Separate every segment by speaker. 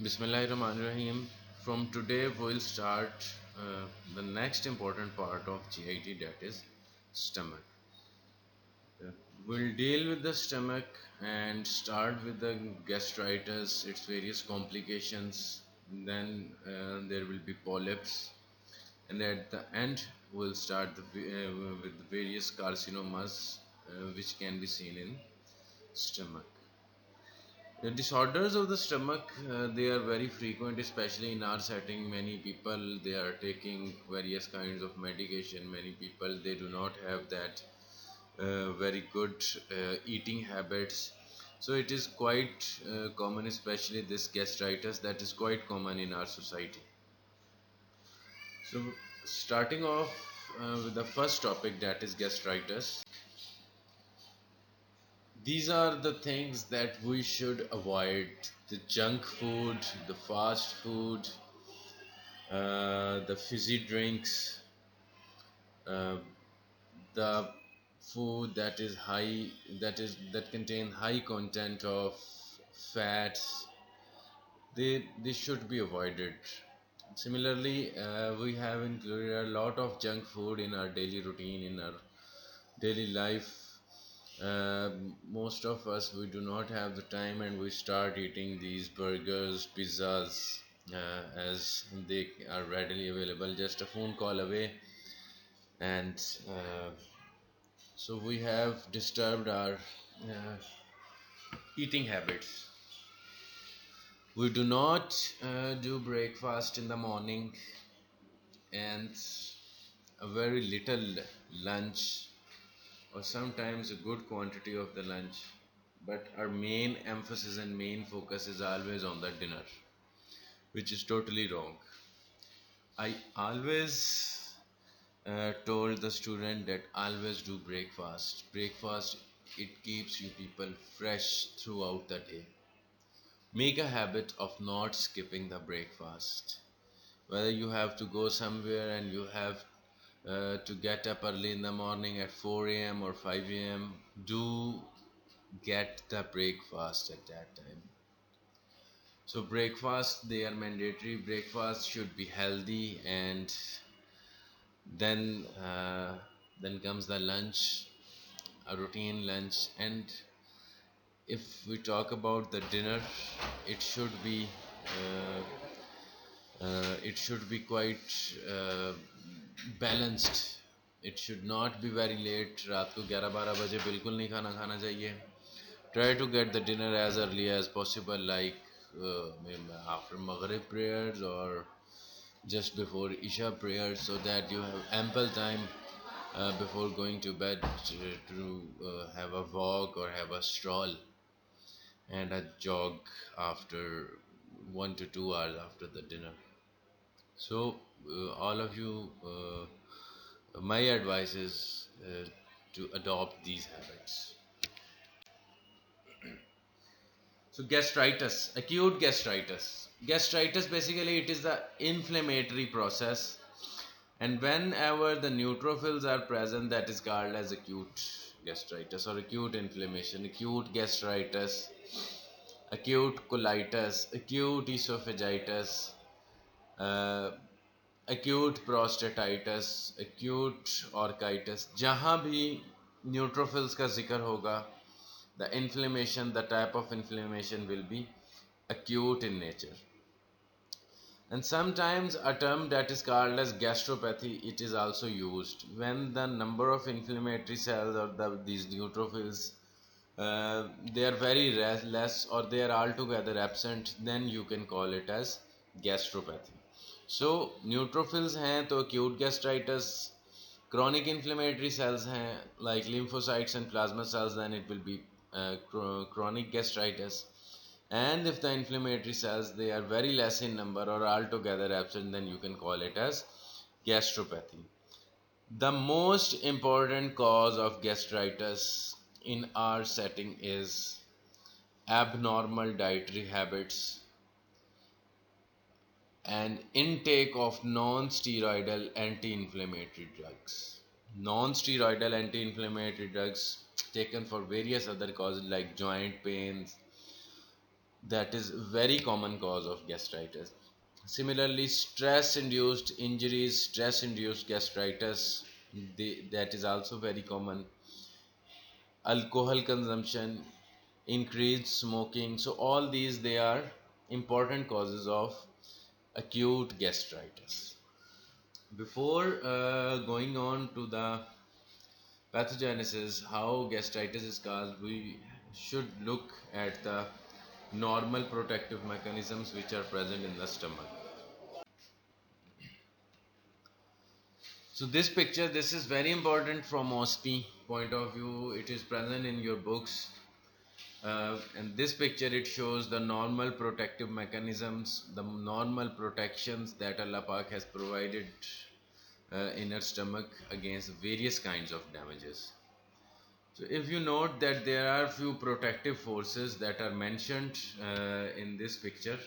Speaker 1: Bismillahirrahmanirrahim. From today, we'll start the next important part of GIT, that is stomach. Uh, we'll deal with the stomach and start with the gastritis, its various complications. Then there will be polyps, and at the end, we'll start with the various carcinomas which can be seen in stomach. The disorders of the stomach, they are very frequent, especially in our setting. Many people they are taking various kinds of medication. Many people they do not have that very good eating habits. So it is quite common, especially this gastritis that is quite common in our society. So starting off with the first topic, that is gastritis. These are the things that we should avoid: the junk food, the fast food, the fizzy drinks, uh, the food that is high, that contain high content of fats. They should be avoided. Similarly, we have included a lot of junk food in our daily routine, in our daily life. Most of us we do not have the time and we start eating these burgers, pizzas, as they are readily available just a phone call away, and so we have disturbed our eating habits. We do not do breakfast in the morning, and a very little lunch, or sometimes a good quantity of the lunch, but our main emphasis and main focus is always on the dinner, which is totally wrong. I always told the student that always do breakfast. It keeps you people fresh throughout the day. Make a habit of not skipping the breakfast. Whether you have to go somewhere and you have to get up early in the morning at 4 a.m. or 5 a.m., do get the breakfast at that time. So breakfast, they are mandatory. Breakfast should be healthy, and then then comes the lunch, a routine lunch. And if we talk about the dinner, it should be quite balanced. It should not be very late. रात को 11-12 बजे बिल्कुल नहीं खाना खाना चाहिए. Try to get the dinner as early as possible, like maybe after Maghrib prayers or just before Isha prayers, so that you have ample time before going to bed to have a walk or have a stroll and a jog after 1 to 2 hours after the dinner. So, all of you, my advice is to adopt these habits. So gastritis, acute gastritis. Gastritis basically it is the inflammatory process, and whenever the neutrophils are present, that is called as acute gastritis or acute inflammation, acute gastritis, acute colitis, acute esophagitis, uh, acute prostatitis, acute orchitis. जहाँ भी neutrophils का जिक्र होगा, the inflammation, the type of inflammation will be acute in nature. And sometimes a term that is called as gastropathy, it is also used when the number of inflammatory cells or these neutrophils they are very less or they are altogether absent, then you can call it as gastropathy. So neutrophils हैं तो acute gastritis, chronic inflammatory cells हैं like lymphocytes and plasma cells, then it will be chronic gastritis. And if the inflammatory cells they are very less in number or altogether absent, then you can call it as gastropathy. The most important cause of gastritis in our setting is abnormal dietary habits and intake of non-steroidal anti-inflammatory drugs. Non-steroidal anti-inflammatory drugs taken for various other causes like joint pains, That is very common cause of gastritis. Similarly, stress induced injuries, stress induced gastritis, that is also very common. Alcohol consumption, increased smoking, so all these they are important causes of acute gastritis. Before going on to the pathogenesis, how gastritis is caused, we should look at the normal protective mechanisms which are present in the stomach. So this picture, this is very important from OSCE point of view. It is present in your books. In this picture, it shows the normal protective mechanisms, the normal protections that Allah Pak has provided in our stomach against various kinds of damages. So if you note that there are few protective forces that are mentioned in this picture,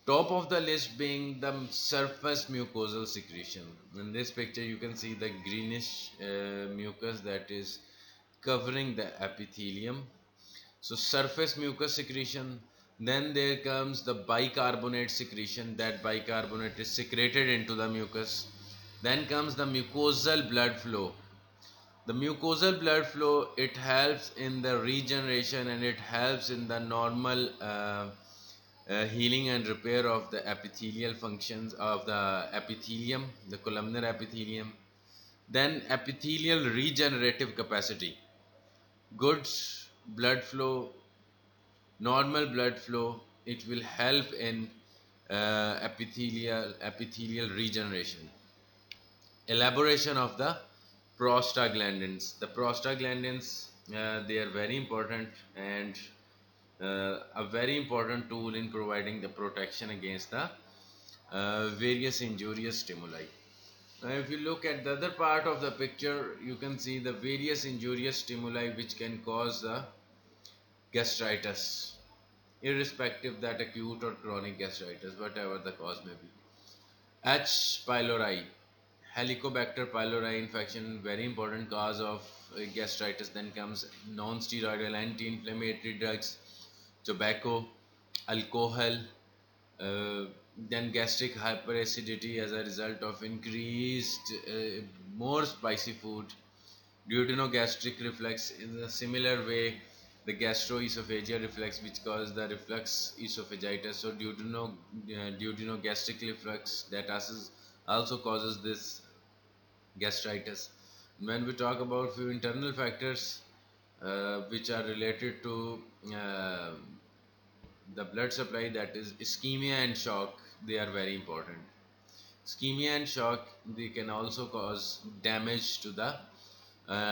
Speaker 1: top of the list being the surface mucosal secretion. In this picture you can see the greenish mucus that is covering the epithelium. So surface mucus secretion. Then there comes the bicarbonate secretion. That bicarbonate is secreted into the mucus. Then comes the mucosal blood flow. The mucosal blood flow, it helps in the regeneration and it helps in the normal healing and repair of the epithelial functions of the epithelium, the columnar epithelium. Then epithelial regenerative capacity, good blood flow, normal blood flow, it will help in epithelial regeneration. Elaboration of the prostaglandins. The prostaglandins, they are very important and a very important tool in providing the protection against the various injurious stimuli. Now, if you look at the other part of the picture, you can see the various injurious stimuli which can cause the gastritis, irrespective that acute or chronic gastritis, whatever the cause may be. H. pylori, Helicobacter pylori infection, very important cause of gastritis. Then comes non-steroidal anti-inflammatory drugs, tobacco, alcohol, uh, then gastric hyperacidity as a result of increased more spicy food, duodenogastric reflex in a similar way, the gastroesophageal reflex which causes the reflux esophagitis. So duodenogastric reflex that also causes this gastritis. When we talk about few internal factors which are related to uh, the blood supply, that is ischemia and shock, they are very important. Ischemia and shock, they can also cause damage to the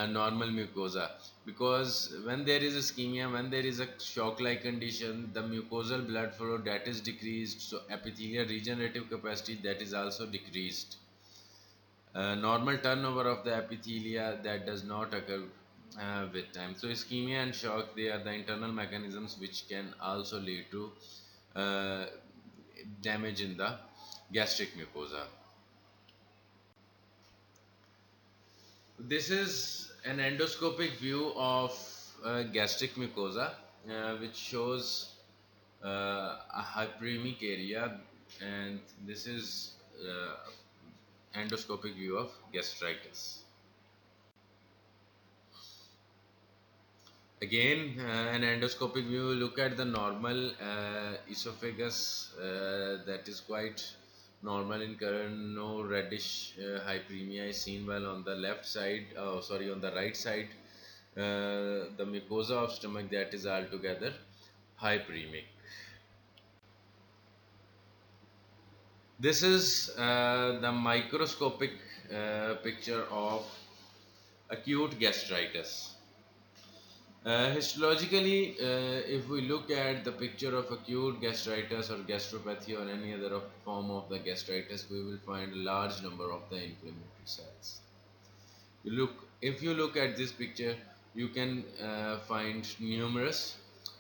Speaker 1: normal mucosa, because when there is ischemia, when there is a shock like condition, the mucosal blood flow that is decreased, so epithelial regenerative capacity that is also decreased. Normal turnover of the epithelia that does not occur with time. So ischemia and shock, they are the internal mechanisms which can also lead to uh, damage in the gastric mucosa. This is an endoscopic view of gastric mucosa, which shows a hyperemic area, and this is endoscopic view of gastritis. Again, an endoscopic view, look at the normal esophagus, that is quite normal in current, no reddish hyperemia is seen, while on the left side, sorry, on the right side, the mucosa of stomach, that is altogether hyperemic. This is the microscopic picture of acute gastritis. Histologically, if we look at the picture of acute gastritis or gastropathy or any other form of the gastritis, we will find a large number of the inflammatory cells. If you look at this picture, you can find numerous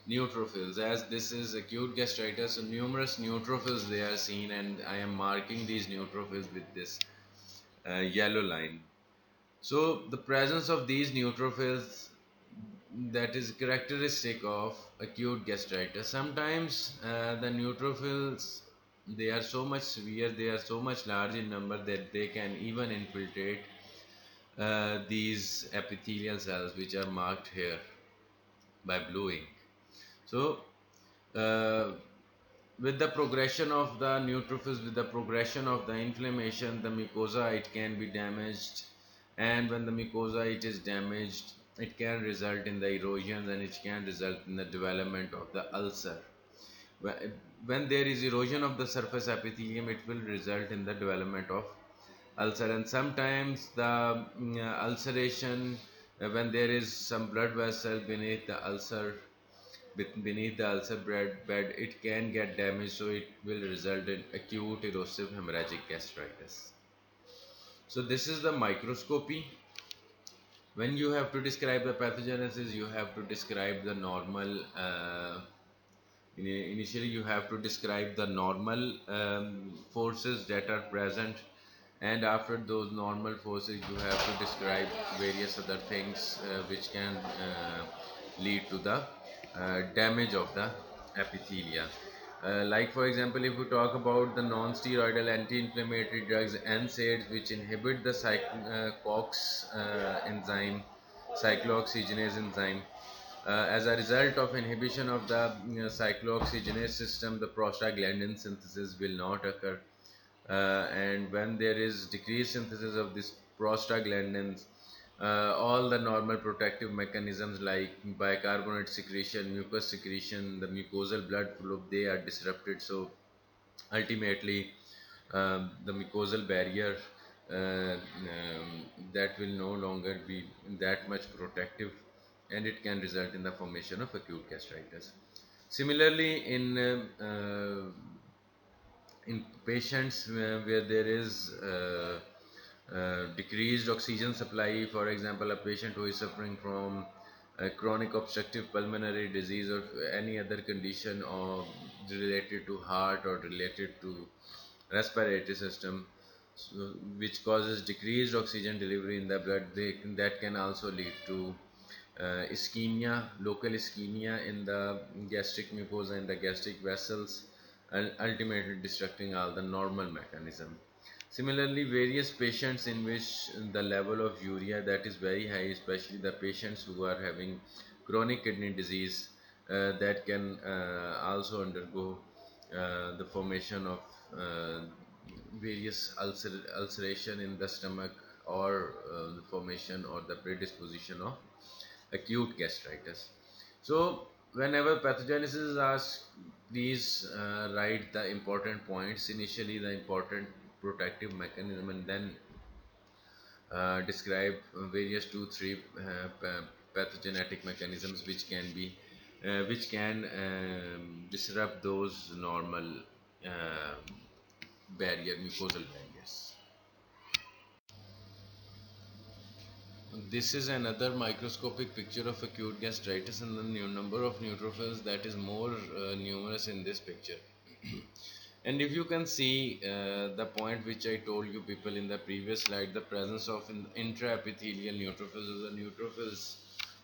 Speaker 1: neutrophils. As this is acute gastritis, so numerous neutrophils they are seen, and I am marking these neutrophils with this yellow line. So the presence of these neutrophils, that is characteristic of acute gastritis. Sometimes the neutrophils, they are so much severe, they are so much large in number that they can even infiltrate these epithelial cells which are marked here by blue ink. So uh, with the progression of the neutrophils, with the progression of the inflammation, the mucosa, it can be damaged, and when the mucosa it is damaged, it can result in the erosions and it can result in the development of the ulcer. When there is erosion of the surface epithelium, it will result in the development of ulcer, and sometimes the ulceration, when there is some blood vessel beneath the ulcer, beneath the ulcer bed, it can get damaged, so it will result in acute erosive hemorrhagic gastritis. So this is the microscopy. When you have to describe the pathogenesis, you have to describe the normal initially you have to describe the normal forces that are present, and after those normal forces you have to describe various other things which can lead to the damage of the epithelia. Like for example, if we talk about the non-steroidal anti-inflammatory drugs NSAIDs, which inhibit the COX enzyme, cyclooxygenase enzyme, as a result of inhibition of the cyclooxygenase system, the prostaglandin synthesis will not occur, and when there is decreased synthesis of this prostaglandins, all the normal protective mechanisms like bicarbonate secretion, mucus secretion, the mucosal blood flow, they are disrupted. So ultimately, the mucosal barrier that will no longer be that much protective, and it can result in the formation of acute gastritis. Similarly, in patients where there is decreased oxygen supply, for example, a patient who is suffering from chronic obstructive pulmonary disease or any other condition or related to heart or related to respiratory system, so, which causes decreased oxygen delivery in the blood, that can also lead to ischemia, local ischemia in the gastric mucosa and the gastric vessels, and ultimately destructing all the normal mechanism. Similarly, various patients in which the level of urea that is very high, especially the patients who are having chronic kidney disease, that can also undergo the formation of various ulceration in the stomach, or the formation or the predisposition of acute gastritis. So whenever pathogenesis is asked, please write the important points initially, the important protective mechanism, and then describe various 2 3 pathogenetic mechanisms which can disrupt those normal uh, mucosal barriers. This is another microscopic picture of acute gastritis, and the new number of neutrophils that is more numerous in this picture. And if you can see the point which I told you people in the previous slide, the presence of intraepithelial neutrophils, or the neutrophils,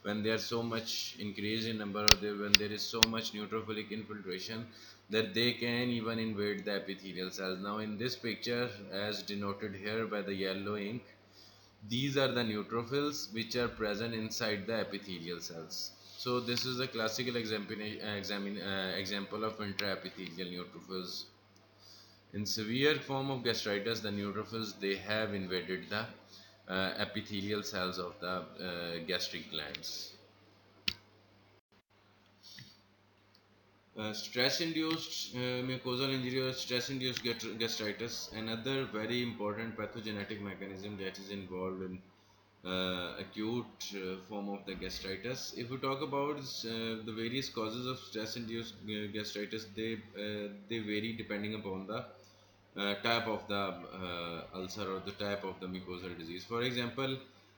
Speaker 1: when they are so much increased in number, or when there is so much neutrophilic infiltration, that they can even invade the epithelial cells. Now in this picture, as denoted here by the yellow ink, these are the neutrophils which are present inside the epithelial cells. So this is a classical example of intraepithelial neutrophils. In severe form of gastritis, the neutrophils, they have invaded the epithelial cells of the gastric glands. Stress-induced mucosal injury or stress-induced gastritis, another very important pathogenetic mechanism that is involved in acute form of the gastritis. If we talk about the various causes of stress-induced gastritis, they vary depending upon the type of the ulcer or the type of the mucosal disease. For example,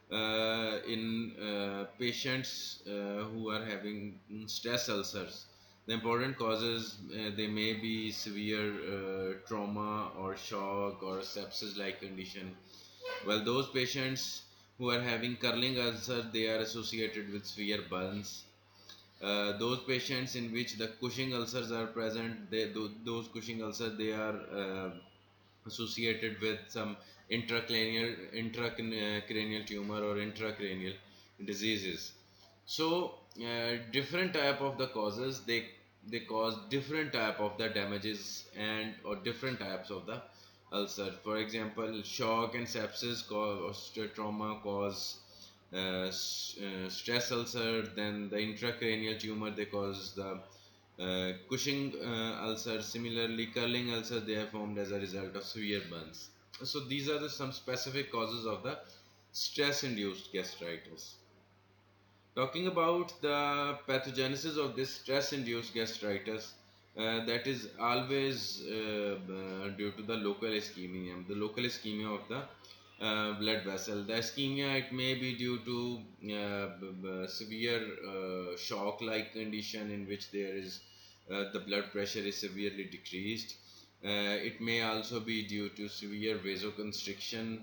Speaker 1: in patients who are having stress ulcers, the important causes, they may be severe trauma or shock or sepsis like condition. Well, those patients who are having curling ulcer, they are associated with severe burns. Those patients in which the Cushing ulcers are present, those Cushing ulcers, they are associated with some intracranial tumor or intracranial diseases. So different type of the causes, they cause different type of the damages and or different types of the ulcer. For example, shock and sepsis cause trauma cause stress ulcer. Then the intracranial tumor, they cause the Cushing ulcer. Similarly, curling ulcer, they are formed as a result of severe burns. So these are some specific causes of the stress-induced gastritis. Talking about the pathogenesis of this stress-induced gastritis, that is always due to the local ischemia. The local ischemia of the blood vessel. The ischemia, it may be due to severe shock-like condition in which there is the blood pressure is severely decreased. It may also be due to severe vasoconstriction,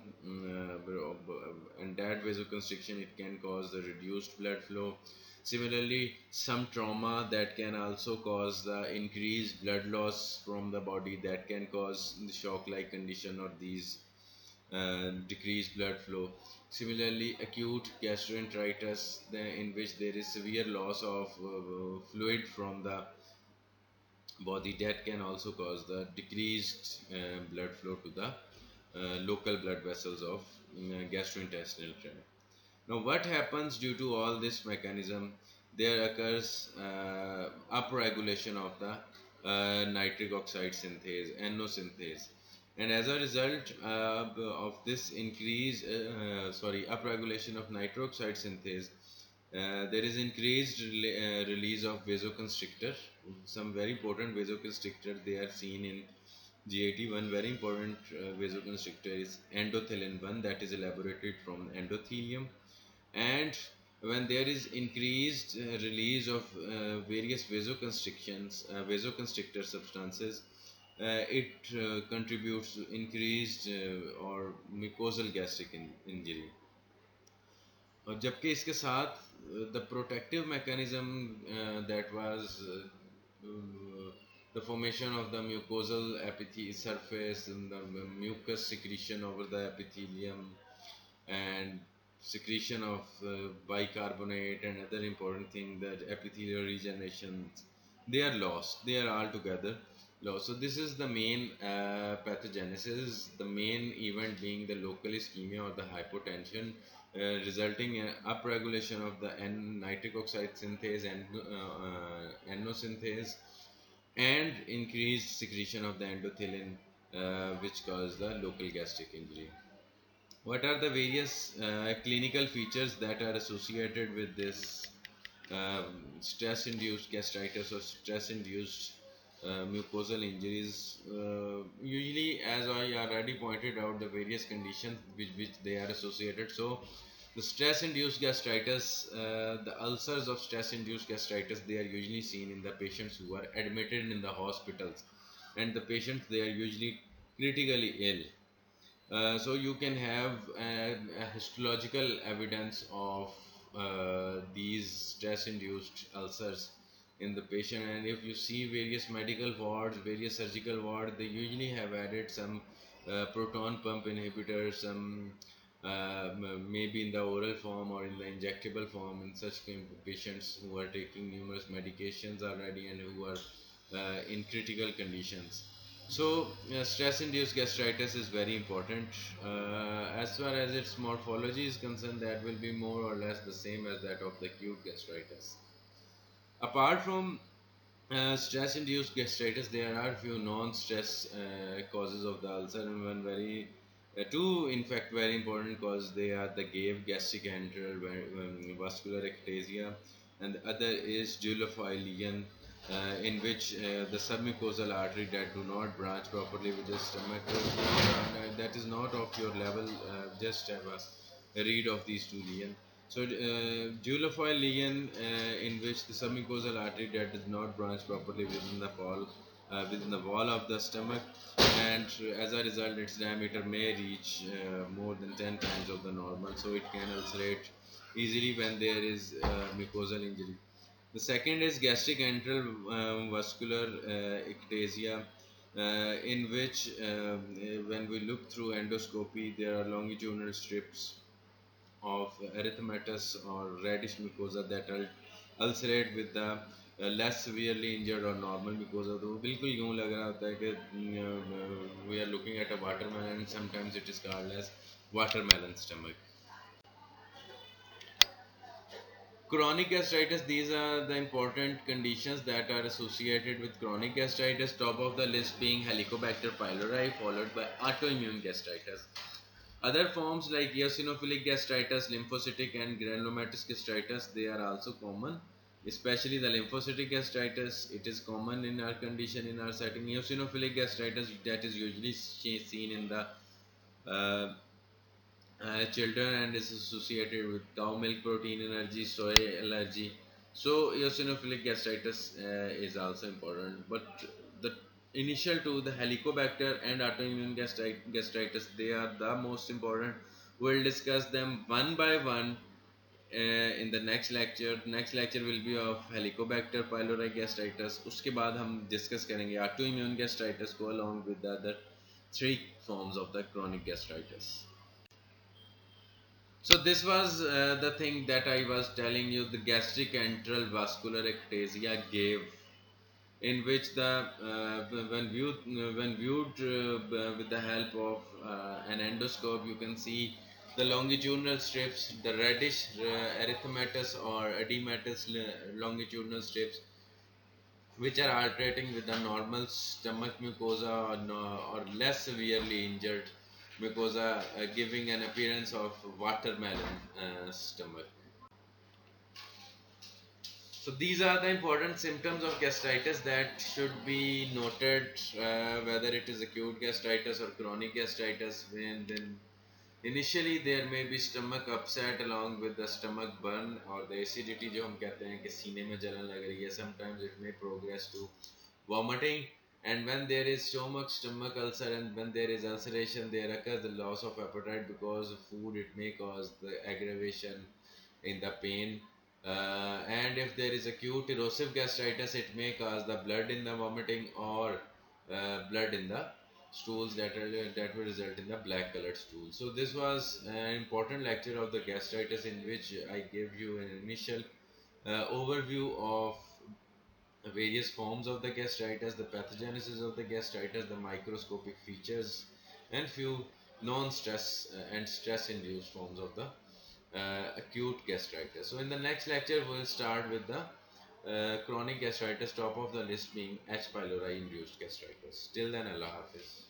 Speaker 1: and that vasoconstriction, it can cause the reduced blood flow. Similarly, some trauma that can also cause the increased blood loss from the body, that can cause the shock-like condition or these decreased blood flow. Similarly, acute gastroenteritis, in which there is severe loss of fluid from the body, that can also cause the decreased blood flow to the local blood vessels of gastrointestinal tract. Now, what happens due to all this mechanism? There occurs upregulation of the nitric oxide synthase, NO synthase, and as a result of this upregulation of nitric oxide synthase, there is increased release of vasoconstrictor. Some very important vasoconstrictor, they are seen in GAT. One very important vasoconstrictor is endothelin 1, that is elaborated from endothelium. And when there is increased release of various vasoconstrictor substances, it contributes to increased or mucosal gastric injury. और जबकि इसके साथ the protective mechanism that was the formation of the mucosal epithelial surface and the mucus secretion over the epithelium and secretion of bicarbonate and other important thing, that epithelial regeneration, they are lost, they are altogether lost. So this is the main pathogenesis, the main event being the local ischemia or the hypotension, resulting in upregulation of the nitric oxide synthase and NO synthase, and increased secretion of the endothelin, which cause the local gastric injury. What are the various clinical features that are associated with this stress-induced gastritis or stress-induced mucosal injuries? Usually, as I already pointed out, the various conditions with which they are associated. So, the stress-induced gastritis, the ulcers of stress-induced gastritis, they are usually seen in the patients who are admitted in the hospitals, and the patients, they are usually critically ill. So you can have a histological evidence of these stress-induced ulcers in the patient, and if you see various medical wards, various surgical wards, they usually have added some proton pump inhibitors, some maybe in the oral form or in the injectable form, in such kind of patients who are taking numerous medications already and who are in critical conditions. So, stress-induced gastritis is very important. As far as its morphology is concerned, that will be more or less the same as that of the acute gastritis. Apart from stress-induced gastritis, there are few non-stress causes of the ulcer, and one very two, in fact, very important causes. They are the GAVE, gastric vascular ectasia, and the other is Dieulafoy lesion, in which the submucosal artery that do not branch properly with the stomach, that is not of your level. Just have a read of these two lesions. So, Dieulafoy lesion, in which the submucosal artery that does not branch properly within the pole, within the wall of the stomach, and as a result its diameter may reach more than 10 times of the normal, so it can ulcerate easily when there is mucosal injury. The second is gastric antral vascular ectasia, in which when we look through endoscopy there are longitudinal strips of erythematous or reddish mucosa that ulcerate with the less severely injured or normal mucosa. तो बिल्कुल यूं लग रहा होता है कि we are looking at a watermelon, and sometimes it is called as watermelon stomach. Chronic gastritis, these are the important conditions that are associated with chronic gastritis. Top of the list being Helicobacter pylori, followed by autoimmune gastritis. Other forms like eosinophilic gastritis, lymphocytic and granulomatous gastritis, they are also common. Especially the lymphocytic gastritis, it is common in our condition, in our setting. Eosinophilic gastritis, that is usually seen in the uh, children and is associated with cow milk protein allergy, soy allergy. So eosinophilic gastritis is also important. But the initial two, the Helicobacter and autoimmune gastritis, they are the most important. We'll discuss them one by one in the next lecture. Next lecture will be of Helicobacter pylori gastritis. उसके बाद हम discuss करेंगे autoimmune gastritis को along with the other three forms of the chronic gastritis. So this was the thing that I was telling you, the gastric antral vascular ectasia gave, in which the when viewed with the help of an endoscope, you can see the longitudinal strips, the reddish erythematous or edematous longitudinal strips, which are alternating with the normal stomach mucosa, or, no, or less severely injured mucosa, giving an appearance of watermelon stomach. So these are the important symptoms of gastritis that should be noted, whether it is acute gastritis or chronic gastritis. When then initially there may be stomach upset along with the stomach burn or the acidity, जो हम कहते हैं कि सीने में जलन लग रही है. Sometimes it may progress to vomiting, and when there is stomach ulcer and when there is ulceration, there occurs the loss of appetite because of food. It may cause the aggravation in the pain, and if there is acute erosive gastritis, it may cause the blood in the vomiting or blood in the stools that will result in the black colored stool. So this was an important lecture of the gastritis, in which I gave you an initial overview of various forms of the gastritis, the pathogenesis of the gastritis, the microscopic features, and few non-stress and stress-induced forms of the acute gastritis. So in the next lecture, we'll start with the chronic gastritis, top of the list being H. pylori induced gastritis. Till then, Allah Hafiz.